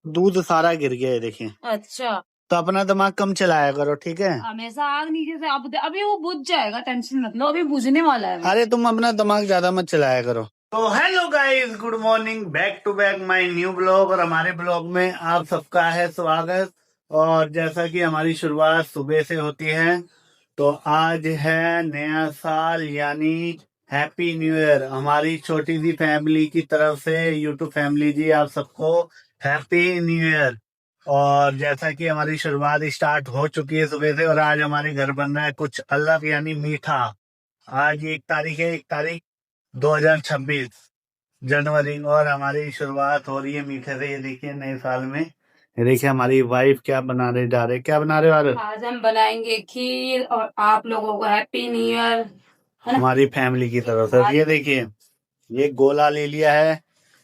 दूध सारा गिर गया है, देखिए। अच्छा, तो अपना दिमाग कम चलाया करो, ठीक है। हमेशा आग नीचे से अब अभी वो बुझ जाएगा, टेंशन मत लो, अभी बुझने वाला है वो। अरे तुम अपना दिमाग ज्यादा मत चलाया करो। तो hello guys, good morning, back to back my new blog. और हमारे ब्लॉग में आप सबका है स्वागत। और जैसा कि हमारी शुरुआत सुबह से होती है, तो आज है नया साल, यानी हैप्पी न्यू ईयर हमारी छोटी सी फैमिली की तरफ से। यूट्यूब फैमिली जी, आप सबको हैप्पी न्यू ईयर। और जैसा कि हमारी शुरुआत स्टार्ट हो चुकी है सुबह से, और आज हमारे घर बन रहा है कुछ अलग, यानी मीठा। आज 1 तारीख है, 1 तारीख 2026 जनवरी, और हमारी शुरुआत हो रही है मीठे से। ये देखिए नए साल में, ये देखिए हमारी वाइफ क्या बना रहे जा रहे, क्या बना रहे वाले। आज हम बनाएंगे खीर और आप लोगों को हैप्पी न्यू ईयर, है ना। हमारी फैमिली की तरफ से। ये देखिए, ये गोला ले लिया है,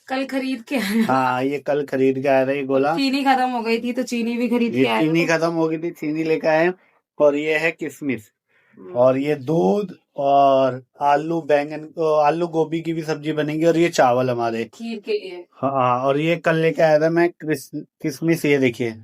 कल खरीद के आए। हाँ ये कल खरीद के आया था ये गोला। चीनी खत्म हो गई थी तो चीनी भी खरीद ये के आए चीनी थे। खत्म हो गई थी, चीनी लेकर आए। और ये है किशमिश, और ये दूध, और आलू बैंगन, आलू गोभी की भी सब्जी बनेगी, और ये चावल हमारे खीर के लिए। हाँ। और ये कल लेके आया था मैं किशमिश, ये देखिए,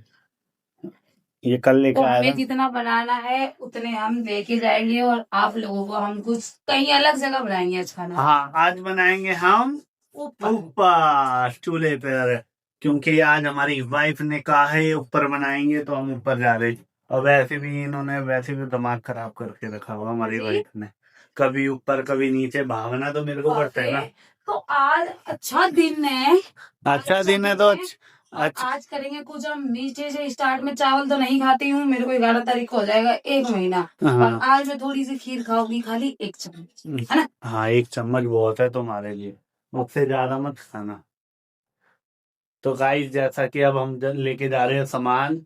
ये कल लेके तो आया हमें था। जितना बनाना है उतने हम लेके जाएंगे, और आप लोगों को हम कुछ कहीं अलग जगह बनाएंगे आज खाना। हाँ, आज बनाएंगे हम ऊपर चूल्हे पर, क्योंकि आज हमारी वाइफ ने कहा है ऊपर बनाएंगे, तो हम ऊपर जा रहे हैं। और वैसे भी इन्होंने वैसे भी दिमाग खराब करके रखा हुआ हमारी वाइफ ने, कभी ऊपर कभी नीचे, भागना तो मेरे को पड़ता है ना। तो आज अच्छा दिन है, अच्छा दिन है तो अच्छा आज करेंगे कुछ हम मीठे से स्टार्ट में। चावल तो नहीं खाती हूँ, मेरे को 11 तारीख को हो जाएगा 1 महीना। हाँ। और आज मैं थोड़ी सी खीर खाऊंगी, खाली 1 चम्मच, है ना। हाँ, 1 चम्मच बहुत है तुम्हारे लिए, मुझसे ज्यादा मत खाना। तो गाइस, जैसा कि अब हम लेके जा रहे हैं सामान,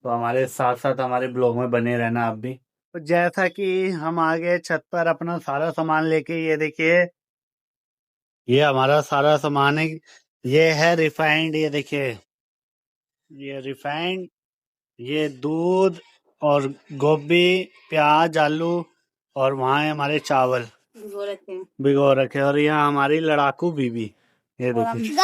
तो हमारे साथ साथ हमारे ब्लॉग में बने रहना आप भी। तो जैसा कि हम आ गए छत पर अपना सारा सामान लेके, ये देखिए ये हमारा सारा सामान है। ये है रिफाइंड, ये देखिए ये रिफाइंड, ये दूध, और गोभी, प्याज, आलू, और वहाँ है हमारे चावल भिगो रखे। और यहाँ हमारी लड़ाकू बीवी, ये देखिए,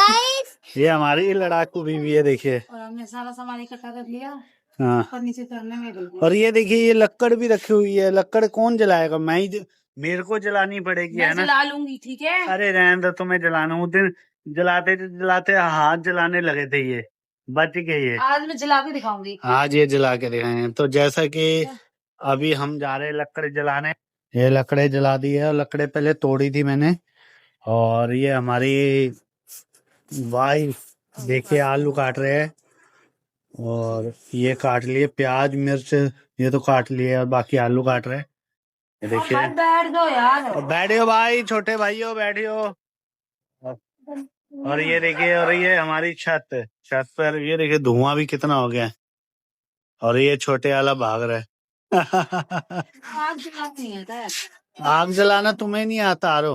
ये हमारी लड़ाकू बीवी है, देखिए। और हमने सारा सामान इकट्ठा कर लिया, हाँ, और नीचे चढ़ने में। और ये देखिए ये लक्कड़ भी रखी हुई है। लक्कड़ कौन जलाएगा, मैं ही मेरे को जलानी पड़ेगी, है ना। जला लूंगी, ठीक है। अरे रहने दो, तुम्हें जलाना। उस दिन जलाते जलाते हाथ जलाने लगे थे, ये बच गए। ये आज मैं जला के दिखाऊंगी, आज ये जला के दिखाएंगे। तो जैसा कि अभी हम जा रहे हैं लकड़ी जलाने, ये लकड़े जला दी है, और लकड़े पहले तोड़ी थी मैंने। और ये हमारी वाइफ देखिए आलू काट रहे हैं, और ये काट लिए प्याज मिर्च, ये तो काट लिए, और बाकी आलू काट रहे हैं, ये देखिए। बैठ दो यार, और बैठियो भाई, छोटे भाइयों बैठियो। और ये देखिए, और ये हमारी छत, छत पर ये देखिए धुआं भी कितना हो गया है। और ये छोटे वाला भाग रहा है। आग जलाना नहीं आता है। आग जलाना तुम्हें नहीं आता आरो।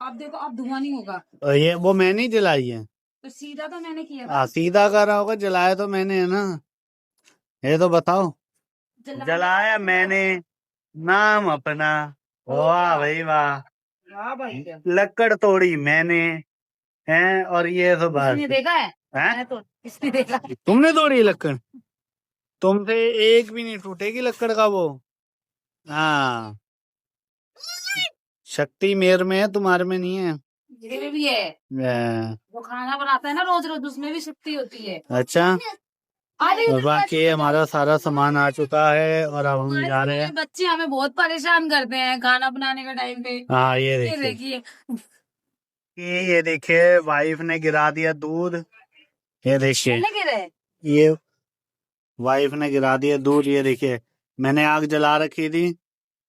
अब देखो, अब धुआं नहीं होगा। और ये वो मैंने ही जलाई है। तो सीधा तो मैंने किया था। सीधा कर रहा होगा, जलाया तो मैंने है ना, ये तो बताओ। जलाया मैंने, नाम अपना। वाह भाई वाह, वाह भाई, लकड़ तोड़ी मैंने, हैं। और ये तो बस किसने देखा है? मैंने तो, किसने देखा? तुमने तोड़ी लकड़, तुमसे एक भी नहीं टूटेगी लकड़ का वो। हाँ, शक्ति मेरे में है, तुम्हारे में नहीं है। मेरे में भी है, वो खाना बनाता है ना रोज रोज, उसमें भी शक्ति होती है। अच्छा, और बाकी हमारा सारा सामान आ चुका है, और अब हम जा रहे हैं। बच्चे हमें बहुत परेशान करते हैं खाना बनाने के टाइम पे। हाँ, ये देखिए, ये देखिए वाइफ ने गिरा दिया दूध, ये देखिए ये वाइफ ने गिरा दिया दूध। ये देखिए मैंने आग जला रखी थी,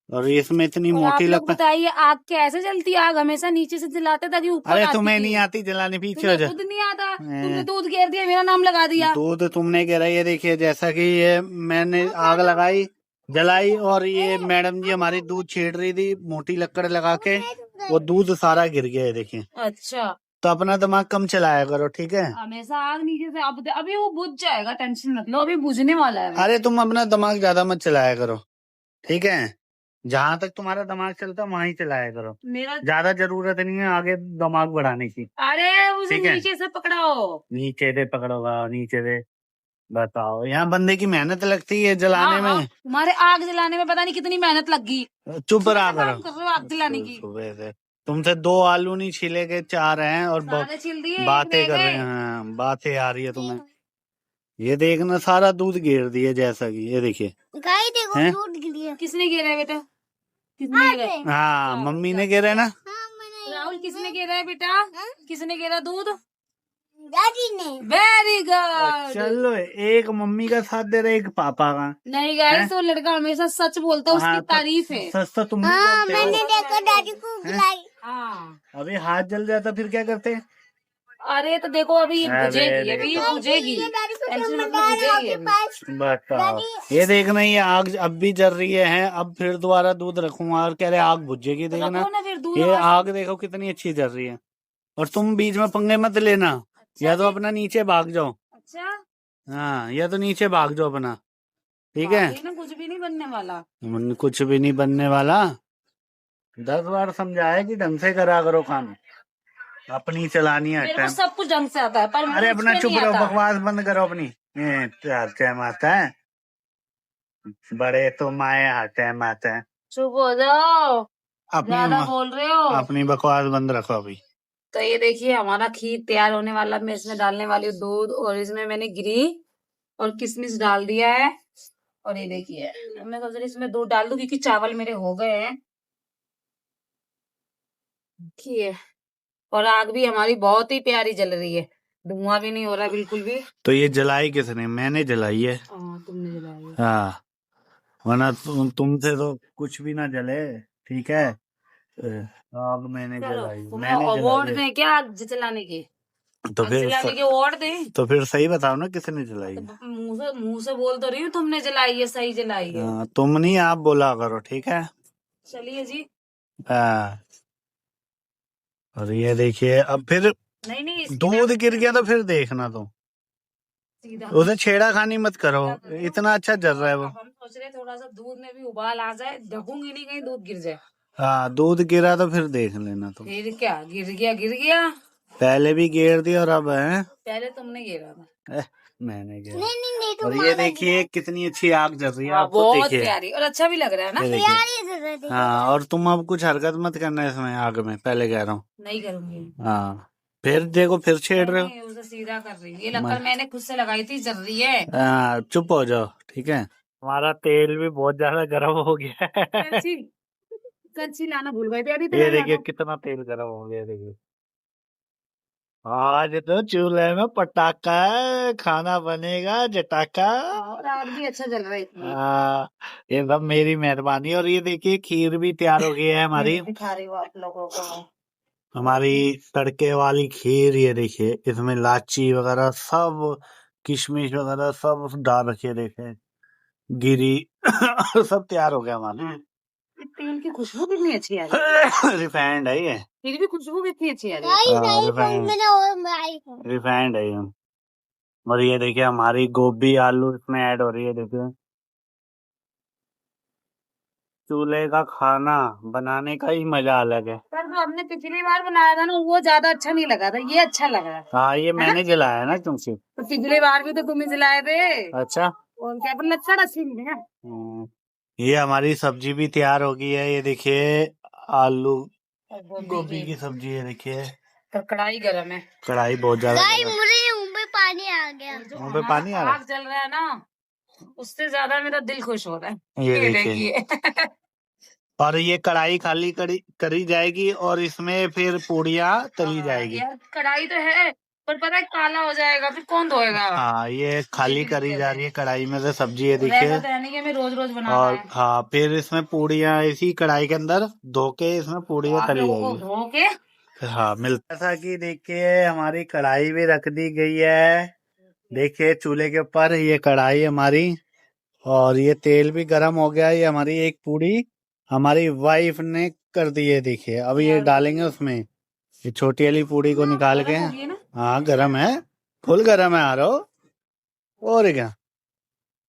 और इसमें इतनी मोटी लकड़। बताइए आग कैसे जलती है? आग हमेशा नीचे से जलाते ताकि ऊपर। अरे तुम्हें नहीं आती जलाने, पीछे हो जा। खुद नहीं आता, तुमने दूध घेर दिया, मेरा नाम लगा दिया। दूध तुमने गिरा, ये देखिए जैसा कि ये मैंने आग लगाई, जलाई, और ये मैडम जी हमारी दूध छेड़ रही थी मोटी लकड़ लगा के, वो दूध सारा गिर गया है, देखिए। अच्छा, तो अपना दिमाग कम चलाया करो, ठीक है। हमेशा आग नीचे से अब अभी वो बुझ जाएगा, टेंशन मत लो, अभी बुझने वाला है। अरे तुम अपना दिमाग ज्यादा मत चलाया करो, ठीक है। जहाँ तक तुम्हारा दिमाग चलता है वहीं ही चलाया करो, मेरा ज्यादा जरूरत नहीं है आगे दिमाग बढ़ाने की। अरे उसे ठीक है। नीचे से पकड़ाओ। नीचे से पकड़ोगा, नीचे से। बताओ, यहाँ बंदे की मेहनत लगती है जलाने हाँ, में। तुम्हारे आग जलाने में पता नहीं कितनी मेहनत लगी। चुप रहा काम करो। कर रहे हो आग जलाने की। सुबह से तुमसे 2 आलू नहीं छिले के 4 हैं और सारे छिल दिए, एक बातें रह कर रहे गए। हैं, बातें आ रही है तुम्हें। ये देखना, सारा दूध गिर दिया जैसा कि ये देखिए। गाय देखो हैं? दूध गिरी किसने गिरा है बेटा? किसने गिरा है? हाँ, मम्मी ने गिरे ना। हाँ मैंने राहुल किसने गिरा है बेटा? किसने गिरा दूध? दादी ने वेरी गुड। चलो, एक मम्मी का साथ दे रहे, एक पापा का। नहीं गाइस, वो लड़का हमेशा सच बोलता है, उसकी हाँ, तारीफ है। सच तो तुम भी हाँ बोलते हो। मैंने देखा दादी को खिलाई। हाँ, अभी हाथ जल जाता फिर क्या करते? अरे तो देखो अभी ये अरे बुझेगी, अभी ये देखो। बुझेगी। दादी को टेंशन मत लो, समझदार है बुझेगी आपके अभी। पास। बताओ, ये देखना, ये आग अब भी जल रही है। अब फिर दोबारा दूध रखूंगा और कह रहे आग बुझेगी। तो देखना, रखो ना फिर दूध। ये आग देखो कितनी अच्छी जल रही है। और तुम बीच में पंगे मत लेना, या तो अपना नीचे भाग जाओ। अच्छा, हाँ, या तो नीचे भाग जाओ अपना। ठीक है, बाकी ना कुछ भी नहीं बनने वाला। कुछ भी नहीं बनने वाला। 10 बार समझाया कि ढंग से करा करो काम, अपनी चलानी है मेरे को टाइम। सब कुछ ढंग से आता है, पर अरे मुझे अपना नहीं चुप रहो, आता। बकवास बंद करो अपनी। ये चाचा माता है, बड़े तो माए आते हैं माता है। चुप हो जाओ, ज्यादा अपनी बोल रहे हो। अपनी बकवास बंद रखो अभी। तो ये देखिए हमारा खीर तैयार होने वाला। मैं इसमें डालने वाली हूँ दूध, और इसमें मैंने गिरी और किशमिश डाल दिया है। और ये देखिए, मैं सोच रही इसमें दूध डाल दूं क्योंकि चावल मेरे हो गए हैं। देखिए, और आग भी हमारी बहुत ही प्यारी जल रही है, धुआं भी नहीं हो रहा बिल्कुल भी। तो ये जलाई किसने? मैंने जलाई है। हाँ, तुमने जलाई है। हाँ, वरना तुमसे तो कुछ भी ना जले। ठीक है, आग मैंने चलो, जलाई, तुम्हें मैंने अवार्ड जलाई है। दें क्या आग जलाने के? तो आग फिर जलाने के अवार्ड दें? तो फिर सही बताओ ना, किसने जलाई है? तो मुंह से बोल तो रही हूँ, तुमने जलाई है, सही जलाई है। हाँ, तुम नहीं, आप बोला करो। ठीक है। चलिए जी। हाँ, और ये देखिए, अब फिर नहीं नहीं, इसकी दूध गिर गया तो फिर देखना तुम, सीधा उसे छेड़ा खानी मत करो। इतना अच्छा जल रहा है वो। अब हम सोच रहे हैं थोड़ा सा दूध में भी उबाल आ जाए, ढकूंगी नहीं कहीं दूध गिर जाए। हाँ, दूध गिरा तो फिर देख लेना तुम। फिर क्या, गिर गया गिर गया। पहले भी गिर दिया और अब है। पहले तुमने गिरा था। मैंने गिरा। नहीं और ये देखिए कितनी अच्छी आग जल रही है, हाँ, आपको बहुत देखिए। प्यारी और अच्छा भी लग रहा है ना। ये देखिए। हाँ, और तुम अब कुछ हरकत मत करना इसमें, आग में, पहले कह रहा हूँ। नहीं करूंगी। हाँ, फिर देखो, फिर छेड़ रहे हो। नहीं, उसे सीधा कर रही हूँ। ये लक्कड़ मैंने खुद से लगाई थी, जल रही है। हाँ, चुप हो जाओ। ठीक है, हमारा तेल भी बहुत ज्यादा गर्म हो गया है। कच्ची कच्ची लाना भूल गई थी। ये देखिए कितना तेल गर्म हो गया, देखिए। आज तो चूल्हे में पटाखा है, खाना बनेगा जटाका। और आग भी अच्छा जल रहा है इसमें। ये सब मेरी मेहरबानी। और ये देखिए, खीर भी तैयार हो गई है हमारी। दिखा रही हूँ आप लोगों को। हमारी तड़के वाली खीर, ये देखिए, इसमें इलायची वगैरह सब, किशमिश वगैरह सब डाल रखे, देखे, गिरी। सब तैयार हो गया हमारा। तेल की खुशबू कितनी अच्छी आ रही है। रिफाइंड है ये। तेल की खुशबू कितनी अच्छी आ रही है। रिफाइंड है ये। और ये देखिए, हमारी गोभी आलू इसमें ऐड हो रही है। देखिए, चूल्हे का खाना बनाने का ही मजा अलग है। पर जो हमने पिछली बार बनाया था ना, वो ज्यादा अच्छा नहीं लगा था, ये अच्छा लगा। हाँ, ये मैंने जलाया ना तुमसे। तो पिछली बार भी तो तुम ही जलाए थे। अच्छा। और क्या, पर लच्छा अच्छी नहीं है। ये हमारी सब्जी भी तैयार हो गई है। ये देखिए, आलू गोभी की सब्जी है। देखिए, तो कढ़ाई गरम है। कढ़ाई बहुत ज्यादा मुझे मुंह में पानी आ गया। मुंह पे पानी आ रहा आग जल रहा है ना, उससे ज्यादा मेरा दिल खुश हो रहा है। है। ये देखिए। और ये कढ़ाई खाली करी जाएगी और इसमें फिर पूड़ियाँ तली जाएगी। यार कढ़ाई तो है, पर पता है काला हो जाएगा, फिर कौन धोएगा। हाँ, ये खाली करी जा रही है कढ़ाई में से सब्जी। ये ऐसा देखिए। तो है नहीं कि हमें रोज रोज बनाना और है। हाँ, फिर इसमें पूड़ियाँ इसी कढ़ाई के अंदर धो के इसमें पूड़ियाँ आप तली लोगों को जाएगी। धो के। हाँ, मिलता। जैसा कि देखिए, हमारी कढ़ाई भी रख दी गई है। देखिए, चूल्हे के ऊपर ये कढ़ाई हमारी, और ये तेल भी गर्म हो गया। ये हमारी एक पूड़ी हमारी वाइफ ने कर दी है। देखिए, अब ये डालेंगे उसमें, ये छोटी वाली पूड़ी को निकाल के। हाँ, गर्म है, फुल गर्म है। आ रहा हो और क्या।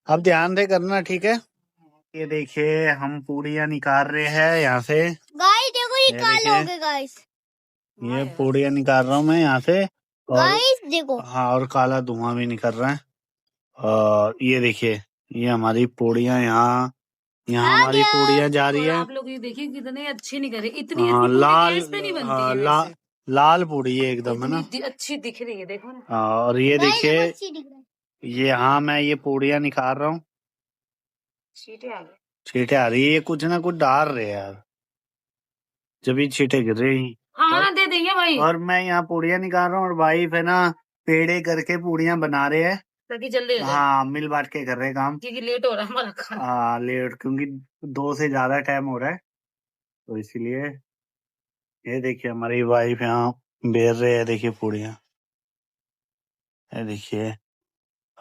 अब ध्यान से करना, ठीक है। ये देखिए हम पूड़ियाँ निकाल रहे हैं यहाँ से। गाइस देखो ये ये काला हो देखिए। गया गाइस। ये पूड़ियाँ निकाल रहा हूँ मैं यहाँ से। और गाइस देखो। हाँ, और काला धुआं भी निकल रहा है। और ये देखिए, ये हमारी पूड़ियाँ यहाँ हमारी पूड़ियाँ जा रही और है। आप लोग ये देखिए कितनी अच्छी नहीं कर रही, इतनी हाँ, अच्छी पूरी लाल, गैस पे नहीं बनती हाँ, है वैसे। लाल पूड़ी है एकदम, है ना। इतनी अच्छी दिख रही है, देखो ना। हाँ, और ये गाइस देखिए, देखो अच्छी दिख रहा है। ये हाँ मैं ये पूड़ियाँ निकाल रहा हूँ। छींटे आ गए। छींटे आ रही है, ये कुछ ना कुछ डाल रहे हैं यार, जब ये छींटे गिर रही हैं। हाँ दे देंगे भाई, और मैं यहाँ पूड़ियाँ निकाल रहा हूँ और वाइफ है ना पेड़े करके पूड़ियाँ बना रहे हैं। ताकि जल्दी हो जाए, हाँ, मिल बांट के कर रहे हैं काम। क्योंकि लेट हो रहा है हमारा खाना। हाँ, लेट, क्योंकि 2 से ज्यादा टाइम हो रहा है, तो इसीलिए। ये देखिए हमारी वाइफ यहाँ बेल रहे हैं, देखिए पूड़ियाँ, ये देखिए।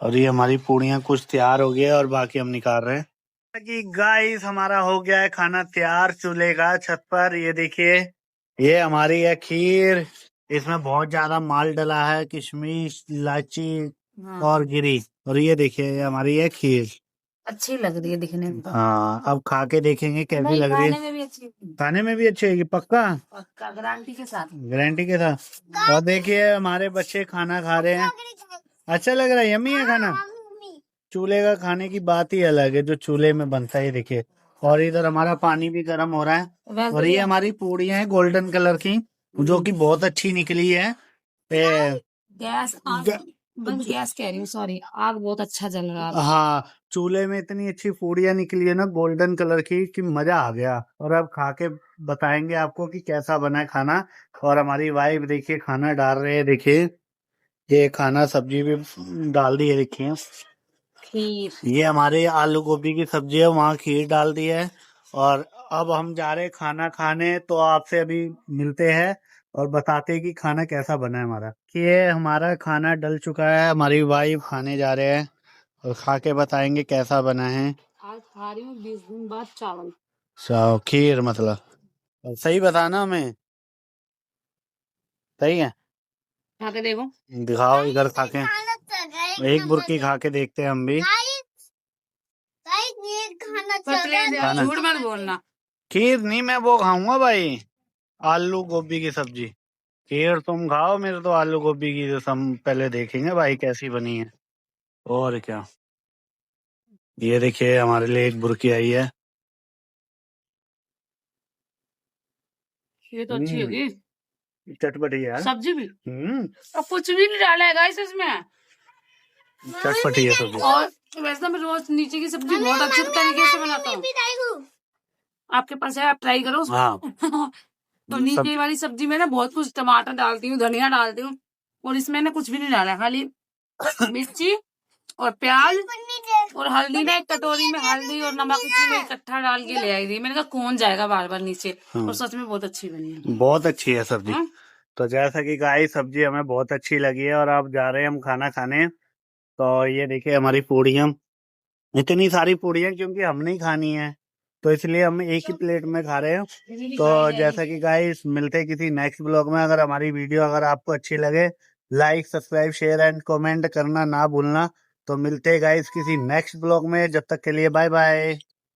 और ये हमारी पूड़ियाँ कुछ तैयार हो गया और बाकी हम निकाल रहे हैं। कि गाइस हमारा हो गया है खाना तैयार चूल्हे का छत पर। ये देखिए, ये हमारी है खीर। इसमें बहुत ज्यादा माल डला है, किशमिश, इलायची हाँ। और गिरी। और ये देखिए, ये हमारी है खीर। अच्छी लग रही है दिखने में। हाँ, अब खा के देखेंगे कैसी भाई लग रही खाने है। में भी अच्छी, खाने में भी अच्छी है, पक्का पक्का गारंटी के साथ। गारंटी के साथ। और देखिए हमारे बच्चे खाना खा रहे हैं, अच्छा लग रहा है, यम्मी है खाना। चूल्हे का खाने की बात ही अलग है, जो चूल्हे में बनता है, देखिए। और इधर हमारा पानी भी गर्म हो रहा है। और ये हमारी पूड़ियाँ हैं गोल्डन कलर की, जो कि बहुत अच्छी निकली है। गैस गैस कह रही हूँ, सॉरी, आग बहुत अच्छा जल रहा है। हाँ, चूल्हे में इतनी अच्छी पूड़ियाँ निकली है ना गोल्डन कलर की, कि मजा आ गया। और अब खा के बताएंगे आपको कि कैसा बना है खाना। और हमारी वाइफ देखिए खाना डाल रहे हैं, देखिए ये खाना सब्जी भी डाल दी है, देखिए खीर, ये हमारे आलू गोभी की सब्जी है, वहाँ खीर डाल दी है। और अब हम जा रहे हैं खाना खाने, तो आपसे अभी मिलते हैं और बताते हैं कि खाना कैसा बना है हमारा। कि ये हमारा खाना डल चुका है, हमारी वाइफ खाने जा रहे हैं और खा के बताएंगे कैसा बना है। आज खा रही हूँ 20 दिन बाद चावल। खीर मतलब सही बताना हमें, सही है। खा के देखो, दिखाओ इधर खा के, एक बुर्की खा के देखते हैं हम भी। खाना झूठ मत बोलना। खीर नहीं, मैं वो खाऊंगा भाई, आलू गोभी की सब्जी। खीर तुम खाओ, मेरे तो आलू गोभी की हम पहले देखेंगे भाई कैसी बनी है। और क्या, ये देखिए हमारे लिए एक बुर्की आई है। ये तो अच्छी होगी, चटपटी है यार। सब्जी भी। अब कुछ भी नहीं डाला है गाइस इसमें, चटपटी है सब्जी। और वैसे मैं रोज नीचे की सब्जी बहुत अच्छे तरीके से बनाता हूँ। आपके पास है, आप ट्राई करो। हाँ। तो नीचे वाली सब्जी में ना बहुत कुछ टमाटर डालती हूँ, धनिया डालती हूँ, और इसमें ना कुछ भी नहीं डाला, खाली मिर्ची और प्याज और हल्दी ना, एक कटोरी में हल्दी और नमक इसी में इकट्ठा डाल के ले आई थी। मैंने कहा कौन जाएगा बार बार नीचे, और सच में बहुत अच्छी बनी है, बहुत अच्छी है सब्जी। हाँ? तो जैसा कि गाइस सब्जी हमें बहुत अच्छी लगी है और अब जा रहे हैं हम खाना खाने। तो ये देखिए हमारी पूड़ियाँ, इतनी सारी पूड़ियाँ क्योंकि हमने ही खानी है, तो इसलिए हम एक ही प्लेट में खा रहे हैं। तो जैसा कि गाइस मिलते हैं किसी नेक्स्ट ब्लॉग में। अगर हमारी वीडियो अगर आपको अच्छी लगे, like subscribe share and comment करना ना भूलना। तो मिलते हैं गाइस किसी नेक्स्ट ब्लॉग में, जब तक के लिए बाय बाय।